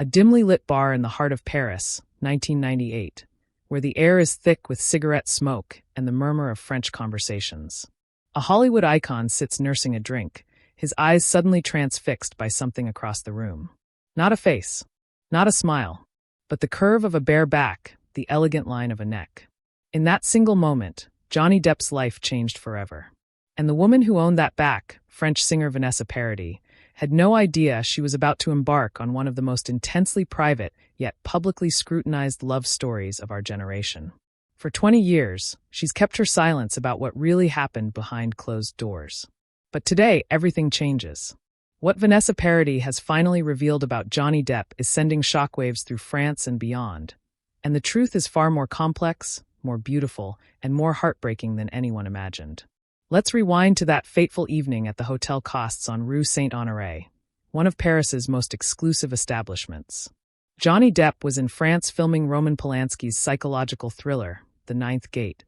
a dimly lit bar in the heart of Paris, 1998, where the air is thick with cigarette smoke and the murmur of French conversations. A Hollywood icon sits nursing a drink, his eyes suddenly transfixed by something across the room. Not a face, not a smile, but the curve of a bare back, the elegant line of a neck. In that single moment, Johnny Depp's life changed forever. And the woman who owned that back, French singer Vanessa Paradis, had no idea she was about to embark on one of the most intensely private yet publicly scrutinized love stories of our generation. For 20 years, she's kept her silence about what really happened behind closed doors. But today, everything changes. What Vanessa Paradis has finally revealed about Johnny Depp is sending shockwaves through France and beyond. And the truth is far more complex, more beautiful, and more heartbreaking than anyone imagined. Let's rewind to that fateful evening at the Hôtel on Rue Saint-Honoré, one of Paris's most exclusive establishments. Johnny Depp was in France filming Roman Polanski's psychological thriller, The Ninth Gate,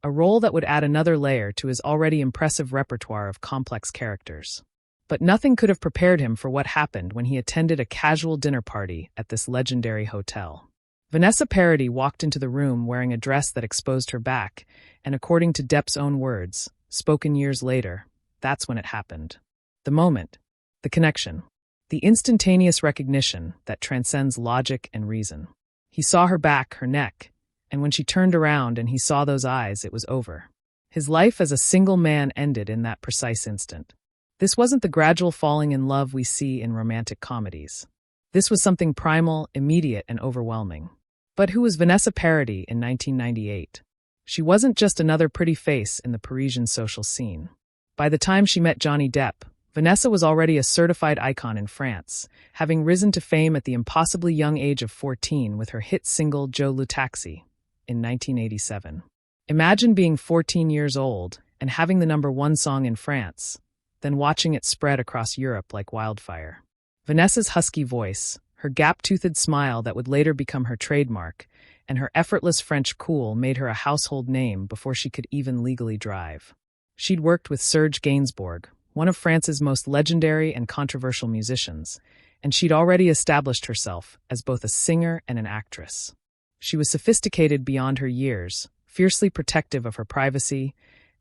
a role that would add another layer to his already impressive repertoire of complex characters. But nothing could have prepared him for what happened when he attended a casual dinner party at this legendary hotel. Vanessa Paradis walked into the room wearing a dress that exposed her back, and according to Depp's own words, spoken years later, that's when it happened. The moment, the connection, the instantaneous recognition that transcends logic and reason. He saw her back, her neck, and when she turned around and he saw those eyes, it was over. His life as a single man ended in that precise instant. This wasn't the gradual falling in love we see in romantic comedies. This was something primal, immediate, and overwhelming. But who was Vanessa Paradis in 1998? She wasn't just another pretty face in the Parisian social scene. By the time she met Johnny Depp, Vanessa was already a certified icon in France, having risen to fame at the impossibly young age of 14 with her hit single Jo Le Taxi in 1987. Imagine being 14 years old and having the #1 song in France, then watching it spread across Europe like wildfire. Vanessa's husky voice, her gap-toothed smile that would later become her trademark, and her effortless French cool made her a household name before she could even legally drive. She'd worked with Serge Gainsbourg, one of France's most legendary and controversial musicians, and she'd already established herself as both a singer and an actress. She was sophisticated beyond her years, fiercely protective of her privacy,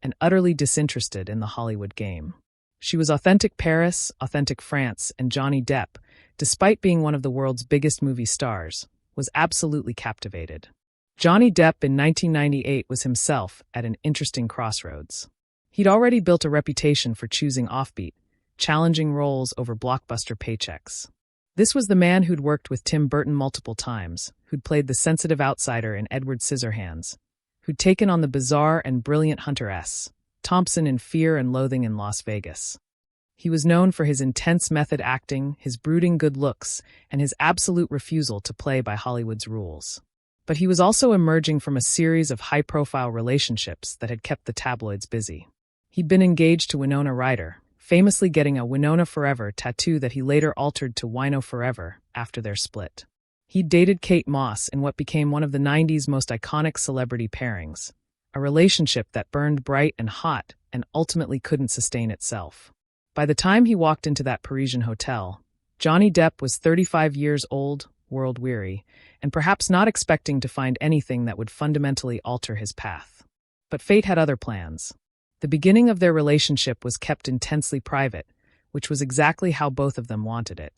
and utterly disinterested in the Hollywood game. She was authentic Paris, authentic France, and Johnny Depp, despite being one of the world's biggest movie stars, was absolutely captivated. Johnny Depp in 1998 was himself at an interesting crossroads. He'd already built a reputation for choosing offbeat, challenging roles over blockbuster paychecks. This was the man who'd worked with Tim Burton multiple times, who'd played the sensitive outsider in Edward Scissorhands, who'd taken on the bizarre and brilliant Hunter S. Thompson in Fear and Loathing in Las Vegas. He was known for his intense method acting, his brooding good looks, and his absolute refusal to play by Hollywood's rules. But he was also emerging from a series of high-profile relationships that had kept the tabloids busy. He'd been engaged to Winona Ryder, famously getting a Winona Forever tattoo that he later altered to Wino Forever after their split. He'd dated Kate Moss in what became one of the 90s most iconic celebrity pairings, a relationship that burned bright and hot and ultimately couldn't sustain itself. By the time he walked into that Parisian hotel, Johnny Depp was 35 years old, world-weary, and perhaps not expecting to find anything that would fundamentally alter his path. But fate had other plans. The beginning of their relationship was kept intensely private, which was exactly how both of them wanted it.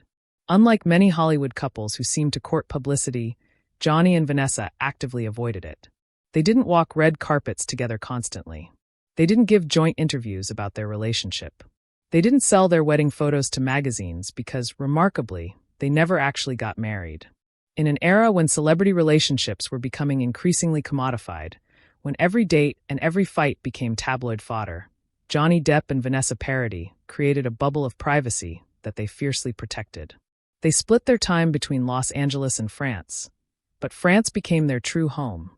Unlike many Hollywood couples who seemed to court publicity, Johnny and Vanessa actively avoided it. They didn't walk red carpets together constantly. They didn't give joint interviews about their relationship. They didn't sell their wedding photos to magazines because, remarkably, they never actually got married. In an era when celebrity relationships were becoming increasingly commodified, when every date and every fight became tabloid fodder, Johnny Depp and Vanessa Paradis created a bubble of privacy that they fiercely protected. They split their time between Los Angeles and France, but France became their true home,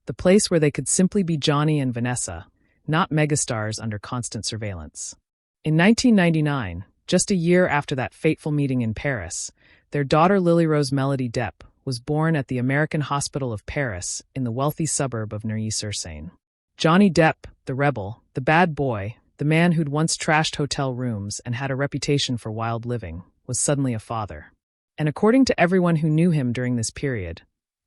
the place where they could simply be Johnny and Vanessa, not megastars under constant surveillance. In 1999, just a year after that fateful meeting in Paris, their daughter Lily Rose Melody Depp was born at the American Hospital of Paris in the wealthy suburb of Neuilly-sur-Seine. Johnny Depp, the rebel, the bad boy, the man who'd once trashed hotel rooms and had a reputation for wild living, was suddenly a father. And according to everyone who knew him during this period,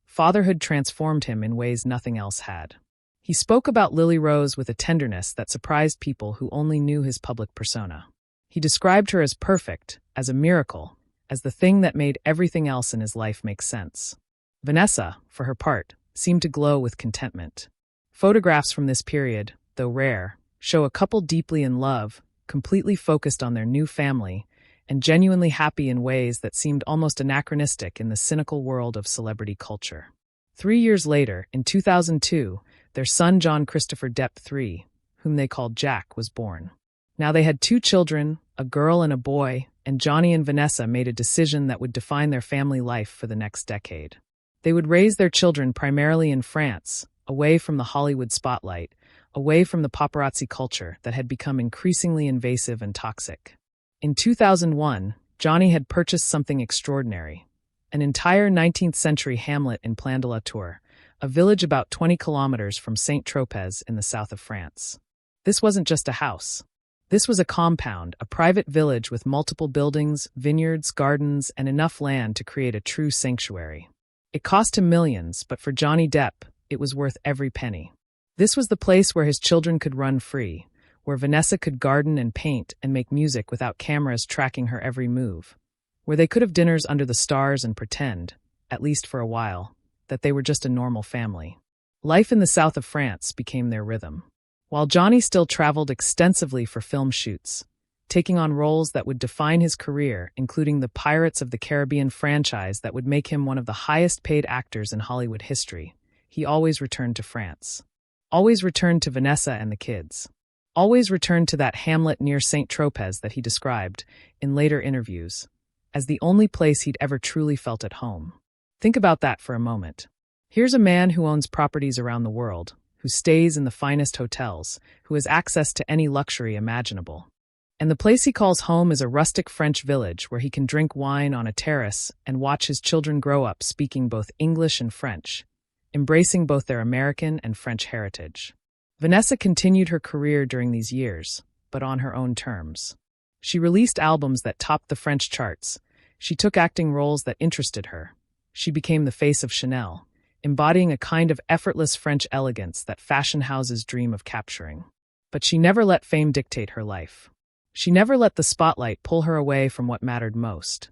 fatherhood transformed him in ways nothing else had. He spoke about Lily Rose with a tenderness that surprised people who only knew his public persona. He described her as perfect, as a miracle, as the thing that made everything else in his life make sense. Vanessa, for her part, seemed to glow with contentment. Photographs from this period, though rare, show a couple deeply in love, completely focused on their new family, and genuinely happy in ways that seemed almost anachronistic in the cynical world of celebrity culture. 3 years later, in 2002, their son John Christopher Depp III, whom they called Jack, was born. Now they had 2 children, a girl and a boy, and Johnny and Vanessa made a decision that would define their family life for the next decade. They would raise their children primarily in France, away from the Hollywood spotlight, away from the paparazzi culture that had become increasingly invasive and toxic. In 2001, Johnny had purchased something extraordinary, an entire 19th-century hamlet in Plan-de-la-Tour, a village about 20 kilometers from Saint-Tropez in the south of France. This wasn't just a house. This was a compound, a private village with multiple buildings, vineyards, gardens, and enough land to create a true sanctuary. It cost him millions, but for Johnny Depp, it was worth every penny. This was the place where his children could run free, where Vanessa could garden and paint and make music without cameras tracking her every move, where they could have dinners under the stars and pretend, at least for a while, that they were just a normal family. Life in the south of France became their rhythm. While Johnny still traveled extensively for film shoots, taking on roles that would define his career, including the Pirates of the Caribbean franchise that would make him one of the highest-paid actors in Hollywood history, he always returned to France. Always returned to Vanessa and the kids. Always returned to that hamlet near Saint-Tropez that he described, in later interviews, as the only place he'd ever truly felt at home. Think about that for a moment. Here's a man who owns properties around the world, who stays in the finest hotels, who has access to any luxury imaginable. And the place he calls home is a rustic French village where he can drink wine on a terrace and watch his children grow up speaking both English and French, embracing both their American and French heritage. Vanessa continued her career during these years, but on her own terms. She released albums that topped the French charts. She took acting roles that interested her. She became the face of Chanel, embodying a kind of effortless French elegance that fashion houses dream of capturing. But she never let fame dictate her life. She never let the spotlight pull her away from what mattered most: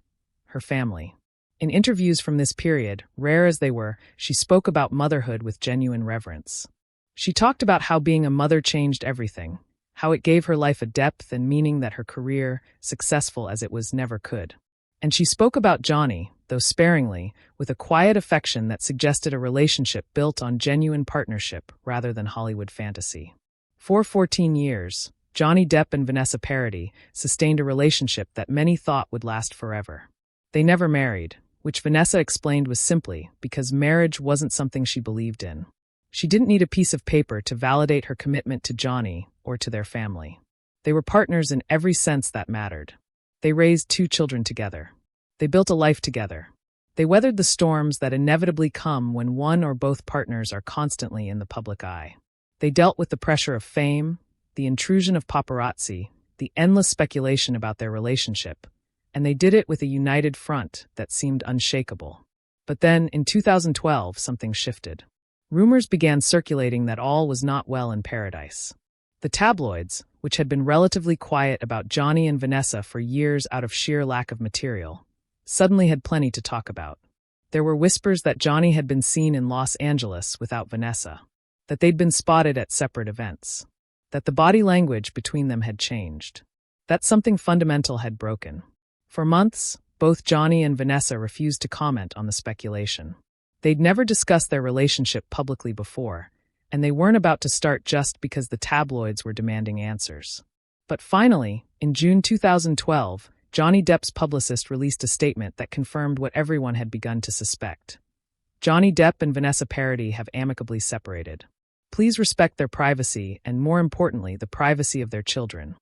her family. In interviews from this period, rare as they were, she spoke about motherhood with genuine reverence. She talked about how being a mother changed everything, how it gave her life a depth and meaning that her career, successful as it was, never could. And she spoke about Johnny, though sparingly, with a quiet affection that suggested a relationship built on genuine partnership rather than Hollywood fantasy. For 14 years, Johnny Depp and Vanessa Paradis sustained a relationship that many thought would last forever. They never married, which Vanessa explained was simply because marriage wasn't something she believed in. She didn't need a piece of paper to validate her commitment to Johnny or to their family. They were partners in every sense that mattered. They raised 2 children together. They built a life together. They weathered the storms that inevitably come when one or both partners are constantly in the public eye. They dealt with the pressure of fame, the intrusion of paparazzi, the endless speculation about their relationship, and they did it with a united front that seemed unshakable. But then, in 2012, something shifted. Rumors began circulating that all was not well in paradise. The tabloids, which had been relatively quiet about Johnny and Vanessa for years out of sheer lack of material, suddenly had plenty to talk about. There were whispers that Johnny had been seen in Los Angeles without Vanessa, that they'd been spotted at separate events, that the body language between them had changed, that something fundamental had broken. For months, both Johnny and Vanessa refused to comment on the speculation. They'd never discussed their relationship publicly before, and they weren't about to start just because the tabloids were demanding answers. But finally, in June 2012, Johnny Depp's publicist released a statement that confirmed what everyone had begun to suspect. Johnny Depp and Vanessa Paradis have amicably separated. Please respect their privacy and, more importantly, the privacy of their children.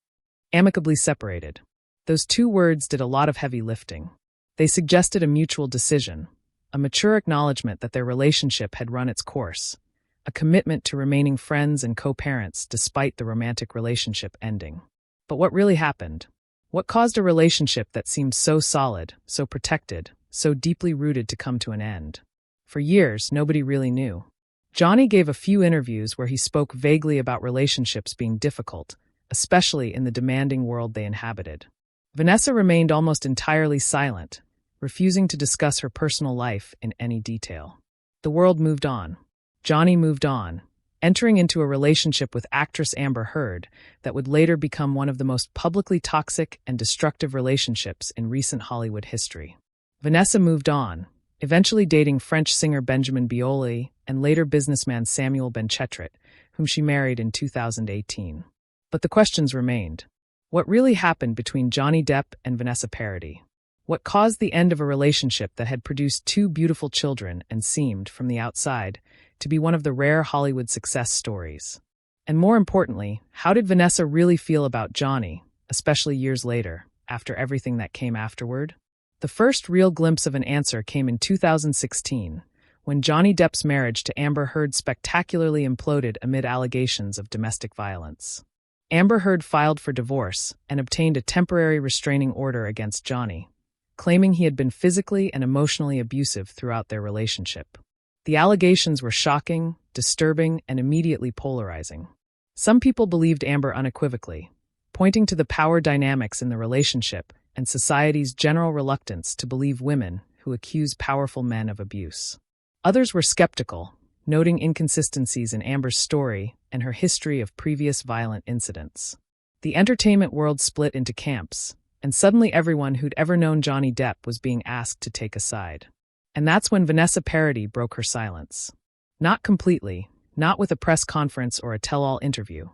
Amicably separated. Those 2 words did a lot of heavy lifting. They suggested a mutual decision, a mature acknowledgement that their relationship had run its course, a commitment to remaining friends and co-parents despite the romantic relationship ending. But what really happened? What caused a relationship that seemed so solid, so protected, so deeply rooted to come to an end? For years, nobody really knew. Johnny gave a few interviews where he spoke vaguely about relationships being difficult, especially in the demanding world they inhabited. Vanessa remained almost entirely silent, refusing to discuss her personal life in any detail. The world moved on. Johnny moved on, entering into a relationship with actress Amber Heard that would later become one of the most publicly toxic and destructive relationships in recent Hollywood history. Vanessa moved on, eventually dating French singer Benjamin Biolay and later businessman Samuel Benchetrit, whom she married in 2018. But the questions remained. What really happened between Johnny Depp and Vanessa Paradis? What caused the end of a relationship that had produced two beautiful children and seemed, from the outside, to be one of the rare Hollywood success stories? And more importantly, how did Vanessa really feel about Johnny, especially years later, after everything that came afterward? The first real glimpse of an answer came in 2016, when Johnny Depp's marriage to Amber Heard spectacularly imploded amid allegations of domestic violence. Amber Heard filed for divorce and obtained a temporary restraining order against Johnny, claiming he had been physically and emotionally abusive throughout their relationship. The allegations were shocking, disturbing, and immediately polarizing. Some people believed Amber unequivocally, pointing to the power dynamics in the relationship and society's general reluctance to believe women who accuse powerful men of abuse. Others were skeptical, noting inconsistencies in Amber's story and her history of previous violent incidents. The entertainment world split into camps, and suddenly everyone who'd ever known Johnny Depp was being asked to take a side. And that's when Vanessa Paradis broke her silence. Not completely, not with a press conference or a tell-all interview,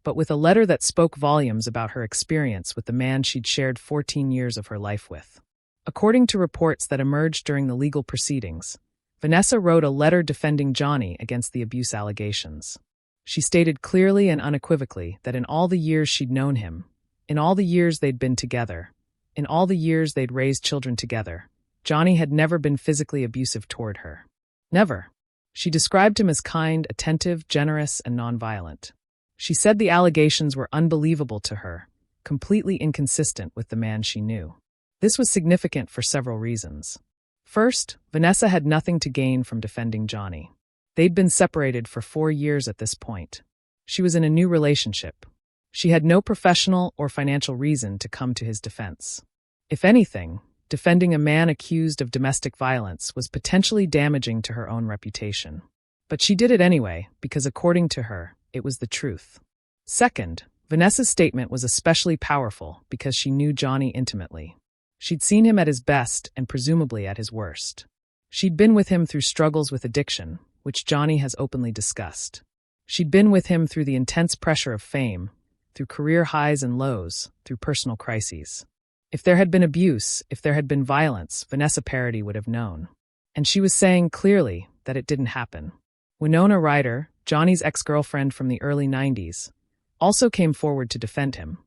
but with a letter that spoke volumes about her experience with the man she'd shared 14 years of her life with. According to reports that emerged during the legal proceedings, Vanessa wrote a letter defending Johnny against the abuse allegations. She stated clearly and unequivocally that in all the years she'd known him, in all the years they'd been together, in all the years they'd raised children together, Johnny had never been physically abusive toward her. Never. She described him as kind, attentive, generous, and nonviolent. She said the allegations were unbelievable to her, completely inconsistent with the man she knew. This was significant for several reasons. First, Vanessa had nothing to gain from defending Johnny. They'd been separated for 4 years at this point. She was in a new relationship. She had no professional or financial reason to come to his defense. If anything, defending a man accused of domestic violence was potentially damaging to her own reputation. But she did it anyway, because according to her, it was the truth. Second, Vanessa's statement was especially powerful because she knew Johnny intimately. She'd seen him at his best and presumably at his worst. She'd been with him through struggles with addiction, which Johnny has openly discussed. She'd been with him through the intense pressure of fame, through career highs and lows, through personal crises. If there had been abuse, if there had been violence, Vanessa Paradis would have known. And she was saying clearly that it didn't happen. Winona Ryder, Johnny's ex-girlfriend from the early 90s, also came forward to defend him,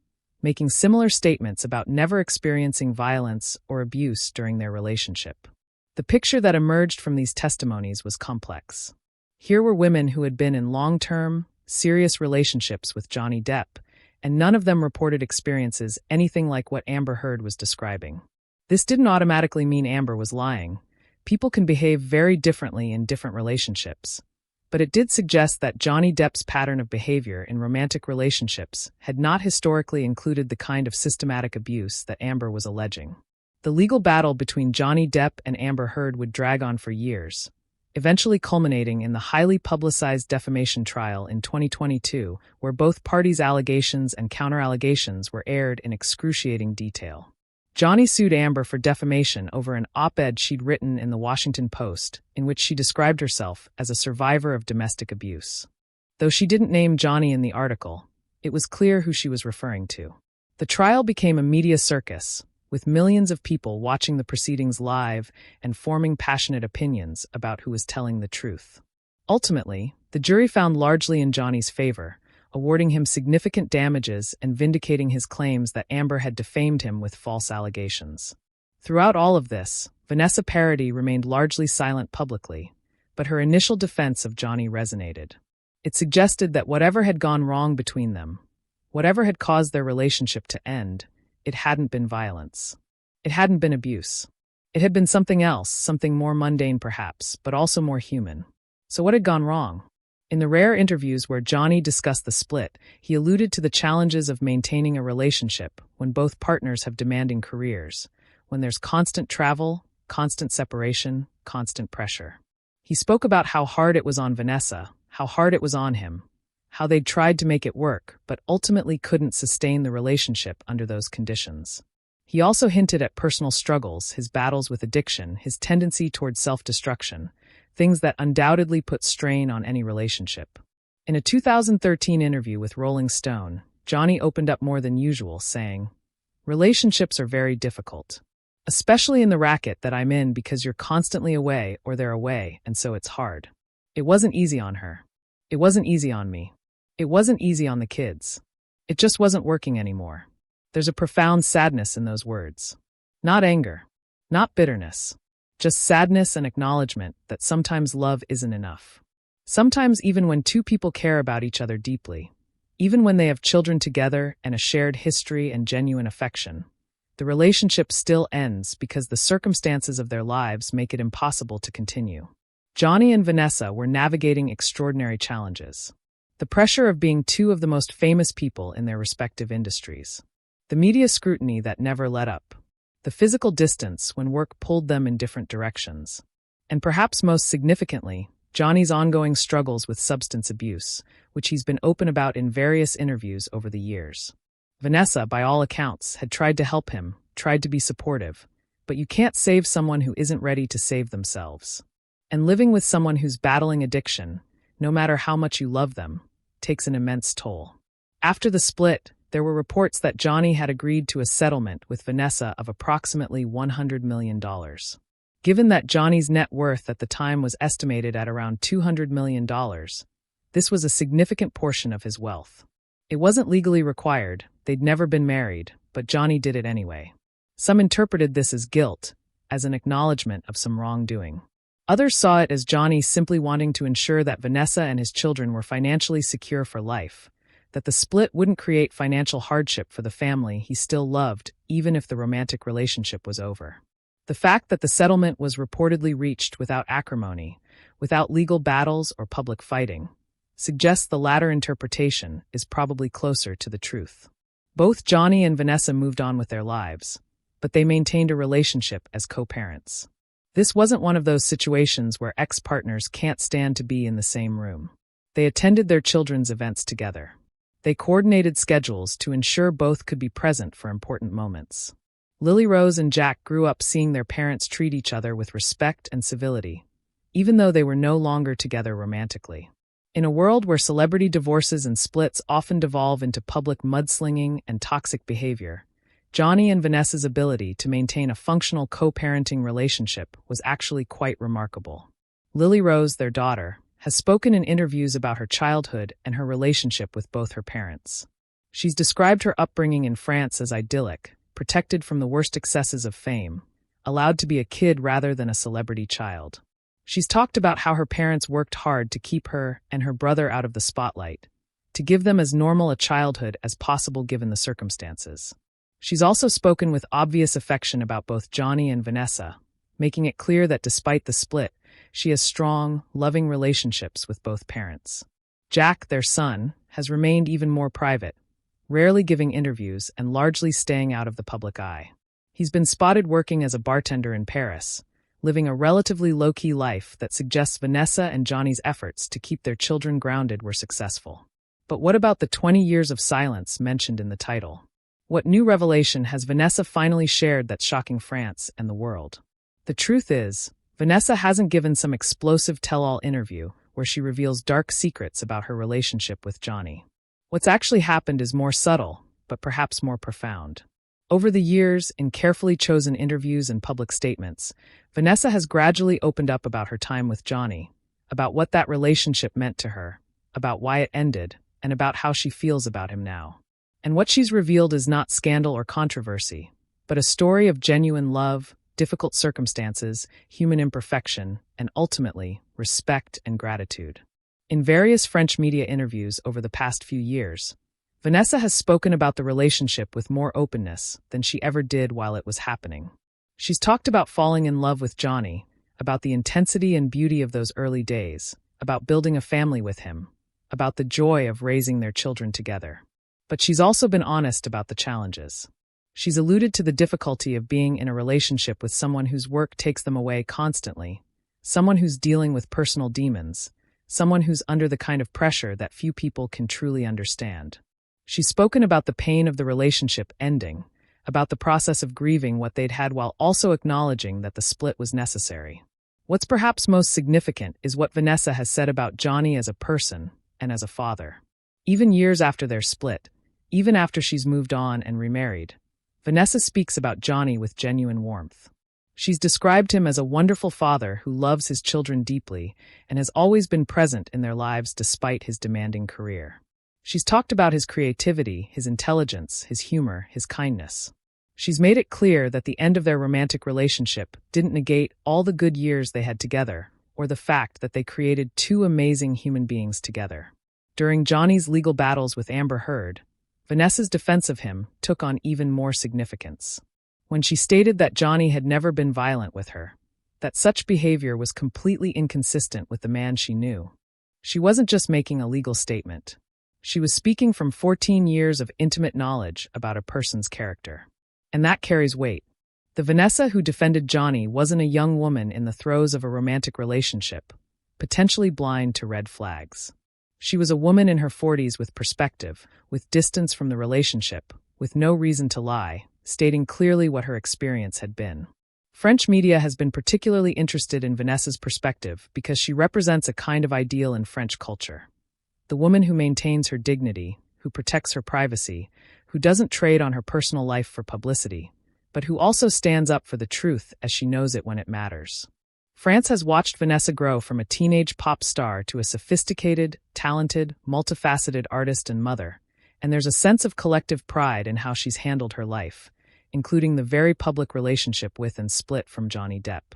making similar statements about never experiencing violence or abuse during their relationship. The picture that emerged from these testimonies was complex. Here were women who had been in long-term, serious relationships with Johnny Depp, and none of them reported experiences anything like what Amber Heard was describing. This didn't automatically mean Amber was lying. People can behave very differently in different relationships. But it did suggest that Johnny Depp's pattern of behavior in romantic relationships had not historically included the kind of systematic abuse that Amber was alleging. The legal battle between Johnny Depp and Amber Heard would drag on for years, eventually culminating in the highly publicized defamation trial in 2022, where both parties' allegations and counter-allegations were aired in excruciating detail. Johnny sued Amber for defamation over an op-ed she'd written in the Washington Post, in which she described herself as a survivor of domestic abuse. Though she didn't name Johnny in the article, it was clear who she was referring to. The trial became a media circus, with millions of people watching the proceedings live and forming passionate opinions about who was telling the truth. Ultimately, the jury found largely in Johnny's favor, awarding him significant damages and vindicating his claims that Amber had defamed him with false allegations. Throughout all of this, Vanessa Paradis remained largely silent publicly, but her initial defense of Johnny resonated. It suggested that whatever had gone wrong between them, whatever had caused their relationship to end, it hadn't been violence. It hadn't been abuse. It had been something else, something more mundane perhaps, but also more human. So what had gone wrong? In the rare interviews where Johnny discussed the split, he alluded to the challenges of maintaining a relationship when both partners have demanding careers, when there's constant travel, constant separation, constant pressure. He spoke about how hard it was on Vanessa, how hard it was on him, how they'd tried to make it work, but ultimately couldn't sustain the relationship under those conditions. He also hinted at personal struggles, his battles with addiction, his tendency towards self-destruction, things that undoubtedly put strain on any relationship. In a 2013 interview with Rolling Stone, Johnny opened up more than usual, saying, "Relationships are very difficult. Especially in the racket that I'm in because you're constantly away or they're away, and so it's hard. It wasn't easy on her. It wasn't easy on me. It wasn't easy on the kids. It just wasn't working anymore." There's a profound sadness in those words. Not anger, not bitterness, just sadness and acknowledgement that sometimes love isn't enough. Sometimes even when two people care about each other deeply, even when they have children together and a shared history and genuine affection, the relationship still ends because the circumstances of their lives make it impossible to continue. Johnny and Vanessa were navigating extraordinary challenges. The pressure of being two of the most famous people in their respective industries. The media scrutiny that never let up. The physical distance when work pulled them in different directions. And perhaps most significantly, Johnny's ongoing struggles with substance abuse, which he's been open about in various interviews over the years. Vanessa, by all accounts, had tried to help him, tried to be supportive, but you can't save someone who isn't ready to save themselves. And living with someone who's battling addiction, no matter how much you love them, takes an immense toll. After the split, there were reports that Johnny had agreed to a settlement with Vanessa of approximately $100 million. Given that Johnny's net worth at the time was estimated at around $200 million, this was a significant portion of his wealth. It wasn't legally required, they'd never been married, but Johnny did it anyway. Some interpreted this as guilt, as an acknowledgement of some wrongdoing. Others saw it as Johnny simply wanting to ensure that Vanessa and his children were financially secure for life, that the split wouldn't create financial hardship for the family he still loved, even if the romantic relationship was over. The fact that the settlement was reportedly reached without acrimony, without legal battles or public fighting, suggests the latter interpretation is probably closer to the truth. Both Johnny and Vanessa moved on with their lives, but they maintained a relationship as co-parents. This wasn't one of those situations where ex-partners can't stand to be in the same room. They attended their children's events together. They coordinated schedules to ensure both could be present for important moments. Lily Rose and Jack grew up seeing their parents treat each other with respect and civility, even though they were no longer together romantically. In a world where celebrity divorces and splits often devolve into public mudslinging and toxic behavior, Johnny and Vanessa's ability to maintain a functional co-parenting relationship was actually quite remarkable. Lily Rose, their daughter, has spoken in interviews about her childhood and her relationship with both her parents. She's described her upbringing in France as idyllic, protected from the worst excesses of fame, allowed to be a kid rather than a celebrity child. She's talked about how her parents worked hard to keep her and her brother out of the spotlight, to give them as normal a childhood as possible given the circumstances. She's also spoken with obvious affection about both Johnny and Vanessa, making it clear that despite the split, she has strong, loving relationships with both parents. Jack, their son, has remained even more private, rarely giving interviews and largely staying out of the public eye. He's been spotted working as a bartender in Paris, living a relatively low-key life that suggests Vanessa and Johnny's efforts to keep their children grounded were successful. But what about the 20 years of silence mentioned in the title? What new revelation has Vanessa finally shared that's shocking France and the world? The truth is, Vanessa hasn't given some explosive tell-all interview where she reveals dark secrets about her relationship with Johnny. What's actually happened is more subtle, but perhaps more profound. Over the years, in carefully chosen interviews and public statements, Vanessa has gradually opened up about her time with Johnny, about what that relationship meant to her, about why it ended, and about how she feels about him now. And what she's revealed is not scandal or controversy, but a story of genuine love, difficult circumstances, human imperfection, and ultimately, respect and gratitude. In various French media interviews over the past few years, Vanessa has spoken about the relationship with more openness than she ever did while it was happening. She's talked about falling in love with Johnny, about the intensity and beauty of those early days, about building a family with him, about the joy of raising their children together. But she's also been honest about the challenges. She's alluded to the difficulty of being in a relationship with someone whose work takes them away constantly, someone who's dealing with personal demons, someone who's under the kind of pressure that few people can truly understand. She's spoken about the pain of the relationship ending, about the process of grieving what they'd had while also acknowledging that the split was necessary. What's perhaps most significant is what Vanessa has said about Johnny as a person and as a father. Even years after their split, even after she's moved on and remarried, Vanessa speaks about Johnny with genuine warmth. She's described him as a wonderful father who loves his children deeply and has always been present in their lives despite his demanding career. She's talked about his creativity, his intelligence, his humor, his kindness. She's made it clear that the end of their romantic relationship didn't negate all the good years they had together, or the fact that they created two amazing human beings together. During Johnny's legal battles with Amber Heard, Vanessa's defense of him took on even more significance. When she stated that Johnny had never been violent with her, that such behavior was completely inconsistent with the man she knew. She wasn't just making a legal statement. She was speaking from 14 years of intimate knowledge about a person's character. And that carries weight. The Vanessa who defended Johnny wasn't a young woman in the throes of a romantic relationship, potentially blind to red flags. She was a woman in her 40s with perspective, with distance from the relationship, with no reason to lie, stating clearly what her experience had been. French media has been particularly interested in Vanessa's perspective because she represents a kind of ideal in French culture. The woman who maintains her dignity, who protects her privacy, who doesn't trade on her personal life for publicity, but who also stands up for the truth as she knows it when it matters. France has watched Vanessa grow from a teenage pop star to a sophisticated, talented, multifaceted artist and mother, and there's a sense of collective pride in how she's handled her life, including the very public relationship with and split from Johnny Depp.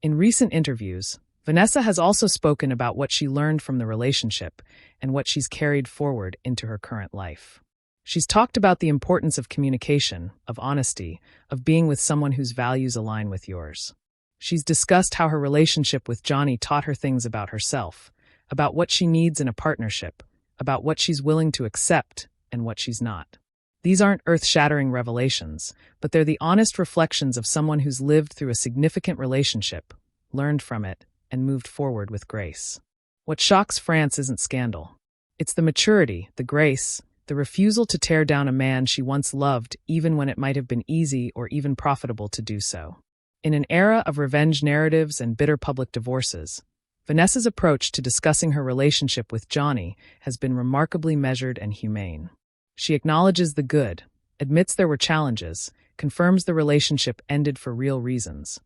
In recent interviews, Vanessa has also spoken about what she learned from the relationship and what she's carried forward into her current life. She's talked about the importance of communication, of honesty, of being with someone whose values align with yours. She's discussed how her relationship with Johnny taught her things about herself, about what she needs in a partnership, about what she's willing to accept and what she's not. These aren't earth-shattering revelations, but they're the honest reflections of someone who's lived through a significant relationship, learned from it, and moved forward with grace. What shocks France isn't scandal. It's the maturity, the grace, the refusal to tear down a man she once loved even when it might have been easy or even profitable to do so. In an era of revenge narratives and bitter public divorces, Vanessa's approach to discussing her relationship with Johnny has been remarkably measured and humane. She acknowledges the good, admits there were challenges, confirms the relationship ended for real reasons,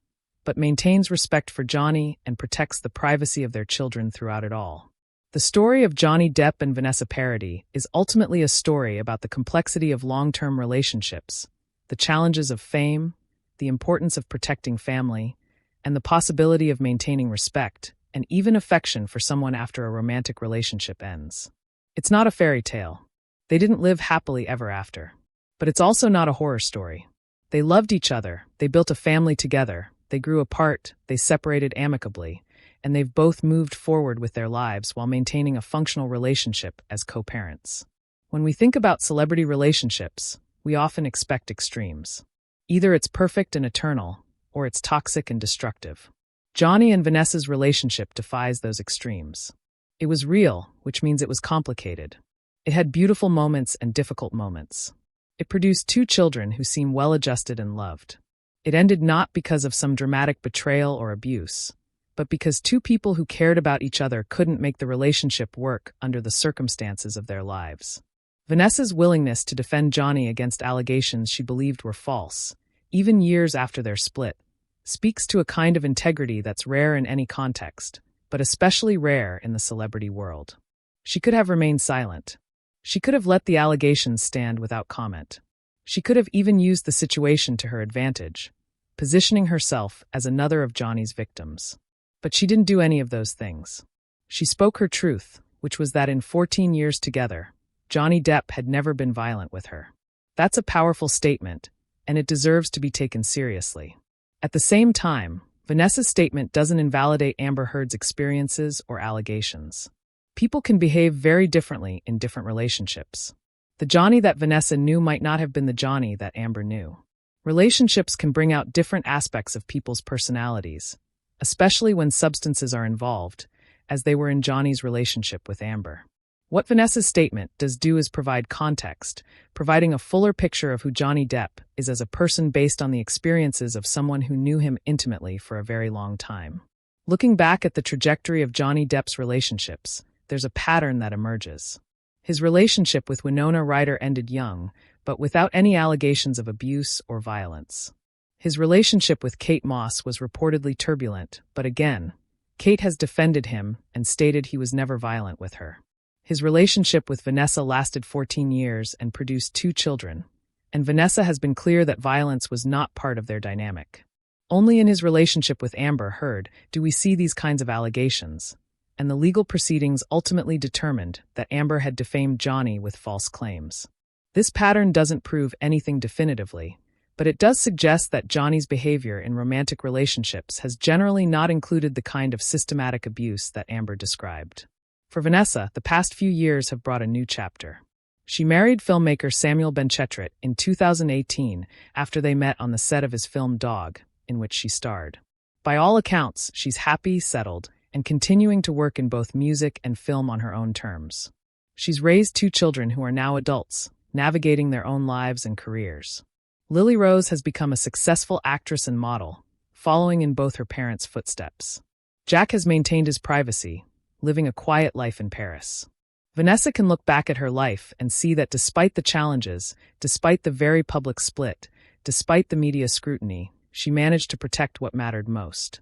but maintains respect for Johnny and protects the privacy of their children throughout it all. The story of Johnny Depp and Vanessa Paradis is ultimately a story about the complexity of long-term relationships, the challenges of fame, the importance of protecting family, and the possibility of maintaining respect and even affection for someone after a romantic relationship ends. It's not a fairy tale. They didn't live happily ever after. But it's also not a horror story. They loved each other, they built a family together, they grew apart, they separated amicably, and they've both moved forward with their lives while maintaining a functional relationship as co-parents. When we think about celebrity relationships, we often expect extremes. Either it's perfect and eternal, or it's toxic and destructive. Johnny and Vanessa's relationship defies those extremes. It was real, which means it was complicated. It had beautiful moments and difficult moments. It produced two children who seem well-adjusted and loved. It ended not because of some dramatic betrayal or abuse, but because two people who cared about each other couldn't make the relationship work under the circumstances of their lives. Vanessa's willingness to defend Johnny against allegations she believed were false, even years after their split, speaks to a kind of integrity that's rare in any context, but especially rare in the celebrity world. She could have remained silent. She could have let the allegations stand without comment. She could have even used the situation to her advantage, positioning herself as another of Johnny's victims. But she didn't do any of those things. She spoke her truth, which was that in 14 years together, Johnny Depp had never been violent with her. That's a powerful statement, and it deserves to be taken seriously. At the same time, Vanessa's statement doesn't invalidate Amber Heard's experiences or allegations. People can behave very differently in different relationships. The Johnny that Vanessa knew might not have been the Johnny that Amber knew. Relationships can bring out different aspects of people's personalities, especially when substances are involved, as they were in Johnny's relationship with Amber. What Vanessa's statement does do is provide context, providing a fuller picture of who Johnny Depp is as a person based on the experiences of someone who knew him intimately for a very long time. Looking back at the trajectory of Johnny Depp's relationships, there's a pattern that emerges. His relationship with Winona Ryder ended young, but without any allegations of abuse or violence. His relationship with Kate Moss was reportedly turbulent, but again, Kate has defended him and stated he was never violent with her. His relationship with Vanessa lasted 14 years and produced 2 children, and Vanessa has been clear that violence was not part of their dynamic. Only in his relationship with Amber Heard do we see these kinds of allegations, and the legal proceedings ultimately determined that Amber had defamed Johnny with false claims. This pattern doesn't prove anything definitively, but it does suggest that Johnny's behavior in romantic relationships has generally not included the kind of systematic abuse that Amber described. For Vanessa, the past few years have brought a new chapter. She married filmmaker Samuel Benchetrit in 2018 after they met on the set of his film Dog, in which she starred. By all accounts, she's happy, settled, and continuing to work in both music and film on her own terms. She's raised 2 children who are now adults, navigating their own lives and careers. Lily Rose has become a successful actress and model, following in both her parents' footsteps. Jack has maintained his privacy, living a quiet life in Paris. Vanessa can look back at her life and see that despite the challenges, despite the very public split, despite the media scrutiny, she managed to protect what mattered most: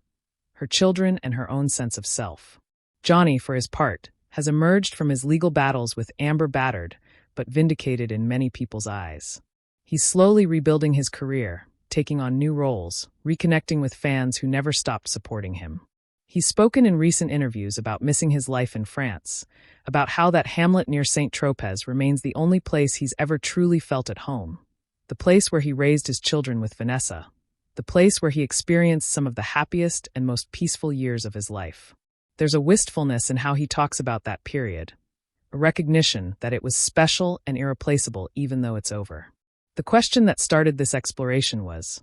her children and her own sense of self. Johnny, for his part, has emerged from his legal battles with Amber battered, but vindicated in many people's eyes. He's slowly rebuilding his career, taking on new roles, reconnecting with fans who never stopped supporting him. He's spoken in recent interviews about missing his life in France, about how that hamlet near Saint-Tropez remains the only place he's ever truly felt at home, the place where he raised his children with Vanessa, the place where he experienced some of the happiest and most peaceful years of his life. There's a wistfulness in how he talks about that period, a recognition that it was special and irreplaceable even though it's over. The question that started this exploration was,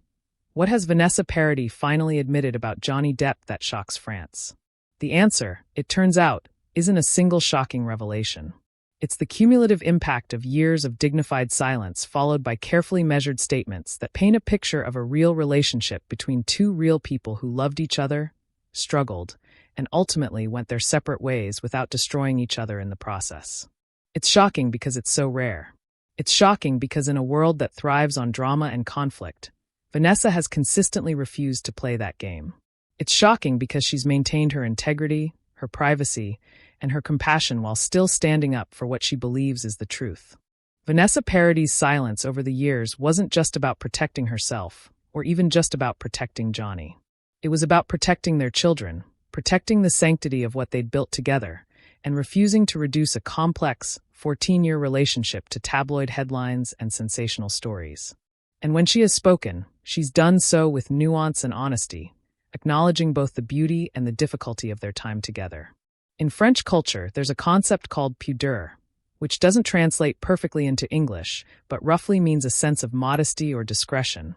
what has Vanessa Paradis finally admitted about Johnny Depp that shocks France? The answer, it turns out, isn't a single shocking revelation. It's the cumulative impact of years of dignified silence followed by carefully measured statements that paint a picture of a real relationship between 2 real people who loved each other, struggled, and ultimately went their separate ways without destroying each other in the process. It's shocking because it's so rare. It's shocking because in a world that thrives on drama and conflict, Vanessa has consistently refused to play that game. It's shocking because she's maintained her integrity, her privacy, and her compassion while still standing up for what she believes is the truth. Vanessa Paradis' silence over the years wasn't just about protecting herself, or even just about protecting Johnny. It was about protecting their children, protecting the sanctity of what they'd built together, and refusing to reduce a complex, 14-year relationship to tabloid headlines and sensational stories. And when she has spoken, she's done so with nuance and honesty, acknowledging both the beauty and the difficulty of their time together. In French culture, there's a concept called pudeur, which doesn't translate perfectly into English, but roughly means a sense of modesty or discretion,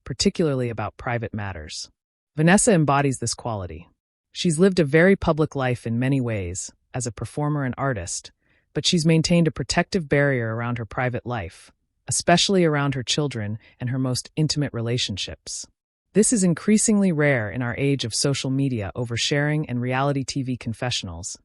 particularly about private matters. Vanessa embodies this quality. She's lived a very public life in many ways, as a performer and artist, but she's maintained a protective barrier around her private life, especially around her children and her most intimate relationships. This is increasingly rare in our age of social media oversharing and reality TV confessionals,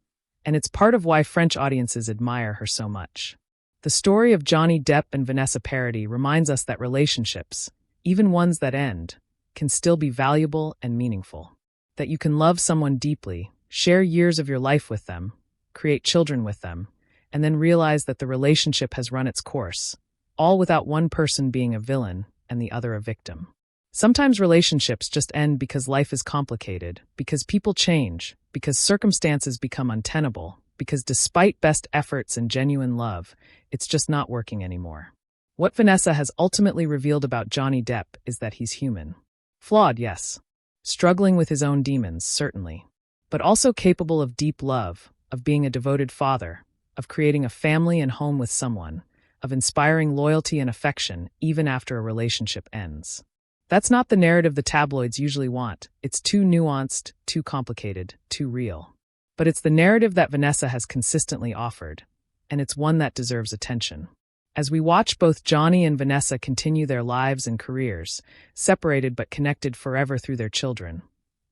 and it's part of why French audiences admire her so much. The story of Johnny Depp and Vanessa Paradis reminds us that relationships, even ones that end, can still be valuable and meaningful. That you can love someone deeply, share years of your life with them, create children with them, and then realize that the relationship has run its course, all without one person being a villain and the other a victim. Sometimes relationships just end because life is complicated, because people change, because circumstances become untenable, because despite best efforts and genuine love, it's just not working anymore. What Vanessa has ultimately revealed about Johnny Depp is that he's human. Flawed, yes. Struggling with his own demons, certainly. But also capable of deep love, of being a devoted father, of creating a family and home with someone, of inspiring loyalty and affection even after a relationship ends. That's not the narrative the tabloids usually want. It's too nuanced, too complicated, too real. But it's the narrative that Vanessa has consistently offered, and it's one that deserves attention. As we watch both Johnny and Vanessa continue their lives and careers, separated but connected forever through their children,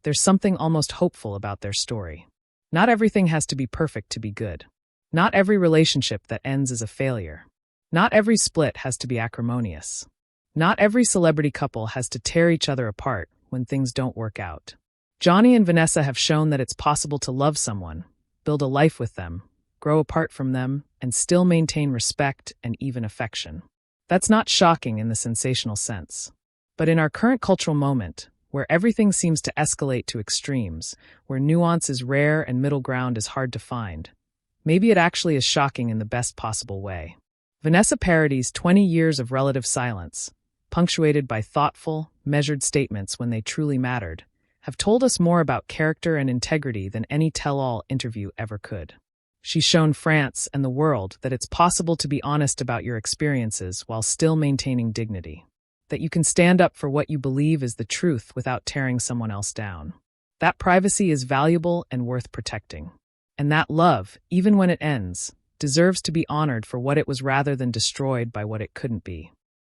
there's something almost hopeful about their story. Not everything has to be perfect to be good. Not every relationship that ends is a failure. Not every split has to be acrimonious. Not every celebrity couple has to tear each other apart when things don't work out. Johnny and Vanessa have shown that it's possible to love someone, build a life with them, grow apart from them, and still maintain respect and even affection. That's not shocking in the sensational sense. But in our current cultural moment, where everything seems to escalate to extremes, where nuance is rare and middle ground is hard to find, maybe it actually is shocking in the best possible way. Vanessa Paradis' 20 years of relative silence, punctuated by thoughtful, measured statements when they truly mattered, have told us more about character and integrity than any tell-all interview ever could. She's shown France and the world that it's possible to be honest about your experiences while still maintaining dignity. That you can stand up for what you believe is the truth without tearing someone else down. That privacy is valuable and worth protecting. And that love, even when it ends, deserves to be honored for what it was rather than destroyed by what it couldn't be.